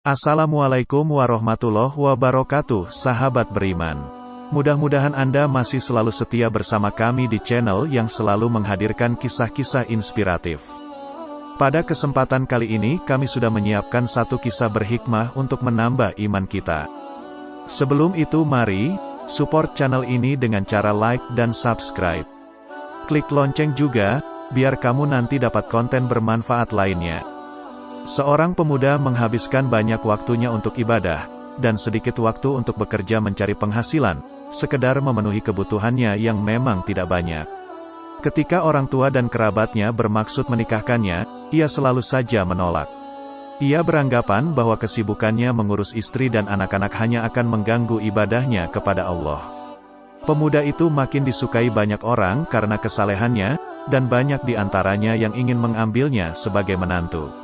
Assalamualaikum warahmatullahi wabarakatuh, sahabat beriman. Mudah-mudahan Anda masih selalu setia bersama kami di channel yang selalu menghadirkan kisah-kisah inspiratif. Pada kesempatan kali ini kami sudah menyiapkan satu kisah berhikmah untuk menambah iman kita. Sebelum itu mari, support channel ini dengan cara like dan subscribe. Klik lonceng juga, biar kamu nanti dapat konten bermanfaat lainnya. Seorang pemuda menghabiskan banyak waktunya untuk ibadah, dan sedikit waktu untuk bekerja mencari penghasilan, sekedar memenuhi kebutuhannya yang memang tidak banyak. Ketika orang tua dan kerabatnya bermaksud menikahkannya, ia selalu saja menolak. Ia beranggapan bahwa kesibukannya mengurus istri dan anak-anak hanya akan mengganggu ibadahnya kepada Allah. Pemuda itu makin disukai banyak orang karena kesalehannya, dan banyak di antaranya yang ingin mengambilnya sebagai menantu.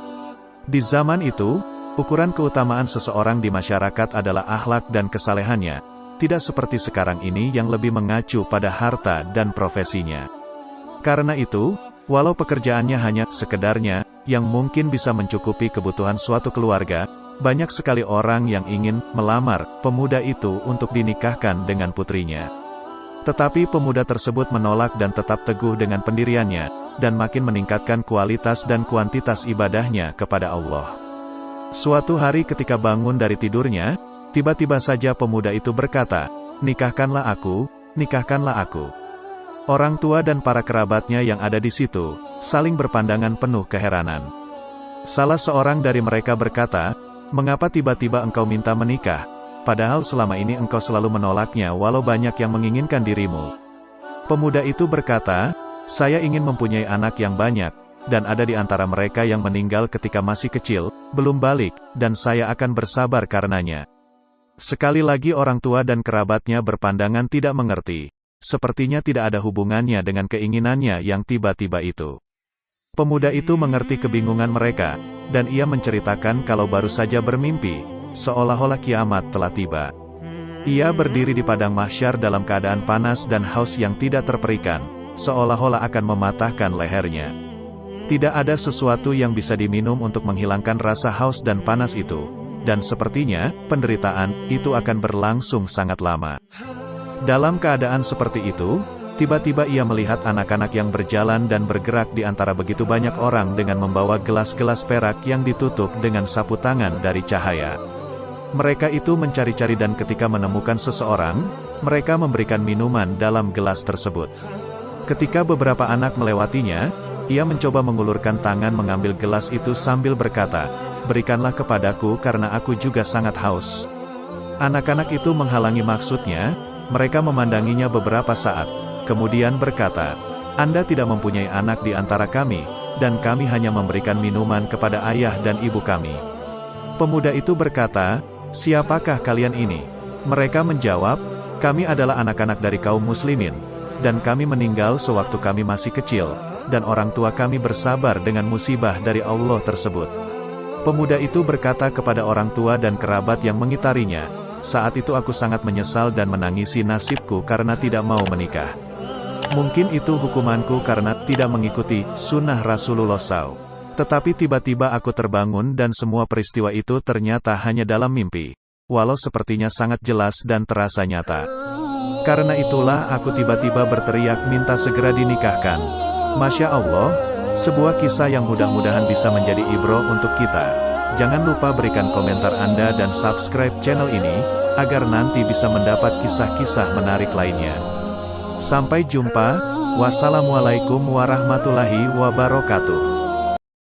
Di zaman itu, ukuran keutamaan seseorang di masyarakat adalah akhlak dan kesalehannya, tidak seperti sekarang ini yang lebih mengacu pada harta dan profesinya. Karena itu, walau pekerjaannya hanya sekedarnya, yang mungkin bisa mencukupi kebutuhan suatu keluarga, banyak sekali orang yang ingin melamar pemuda itu untuk dinikahkan dengan putrinya. Tetapi pemuda tersebut menolak dan tetap teguh dengan pendiriannya, dan makin meningkatkan kualitas dan kuantitas ibadahnya kepada Allah. Suatu hari ketika bangun dari tidurnya, tiba-tiba saja pemuda itu berkata, "Nikahkanlah aku, nikahkanlah aku." Orang tua dan para kerabatnya yang ada di situ, saling berpandangan penuh keheranan. Salah seorang dari mereka berkata, "Mengapa tiba-tiba engkau minta menikah? Padahal selama ini engkau selalu menolaknya walau banyak yang menginginkan dirimu." Pemuda itu berkata, "Saya ingin mempunyai anak yang banyak, dan ada di antara mereka yang meninggal ketika masih kecil, belum balik, dan saya akan bersabar karenanya." Sekali lagi orang tua dan kerabatnya berpandangan tidak mengerti. Sepertinya tidak ada hubungannya dengan keinginannya yang tiba-tiba itu. Pemuda itu mengerti kebingungan mereka, dan ia menceritakan kalau baru saja bermimpi, seolah-olah kiamat telah tiba. Ia berdiri di padang mahsyar dalam keadaan panas dan haus yang tidak terperikan, seolah-olah akan mematahkan lehernya. Tidak ada sesuatu yang bisa diminum untuk menghilangkan rasa haus dan panas itu, dan sepertinya, penderitaan itu akan berlangsung sangat lama. Dalam keadaan seperti itu, tiba-tiba ia melihat anak-anak yang berjalan dan bergerak di antara begitu banyak orang dengan membawa gelas-gelas perak yang ditutup dengan sapu tangan dari cahaya. Mereka itu mencari-cari dan ketika menemukan seseorang, mereka memberikan minuman dalam gelas tersebut. Ketika beberapa anak melewatinya, ia mencoba mengulurkan tangan mengambil gelas itu sambil berkata, "Berikanlah kepadaku karena aku juga sangat haus." Anak-anak itu menghalangi maksudnya, mereka memandanginya beberapa saat, kemudian berkata, "Anda tidak mempunyai anak di antara kami, dan kami hanya memberikan minuman kepada ayah dan ibu kami." Pemuda itu berkata, "Siapakah kalian ini?" Mereka menjawab, "Kami adalah anak-anak dari kaum muslimin, dan kami meninggal sewaktu kami masih kecil, dan orang tua kami bersabar dengan musibah dari Allah tersebut." Pemuda itu berkata kepada orang tua dan kerabat yang mengitarinya, "Saat itu aku sangat menyesal dan menangisi nasibku karena tidak mau menikah. Mungkin itu hukumanku karena tidak mengikuti sunnah Rasulullah SAW. Tetapi tiba-tiba aku terbangun dan semua peristiwa itu ternyata hanya dalam mimpi, walau sepertinya sangat jelas dan terasa nyata. Karena itulah aku tiba-tiba berteriak minta segera dinikahkan." Masya Allah, sebuah kisah yang mudah-mudahan bisa menjadi ibroh untuk kita. Jangan lupa berikan komentar Anda dan subscribe channel ini, agar nanti bisa mendapat kisah-kisah menarik lainnya. Sampai jumpa, wassalamualaikum warahmatullahi wabarakatuh.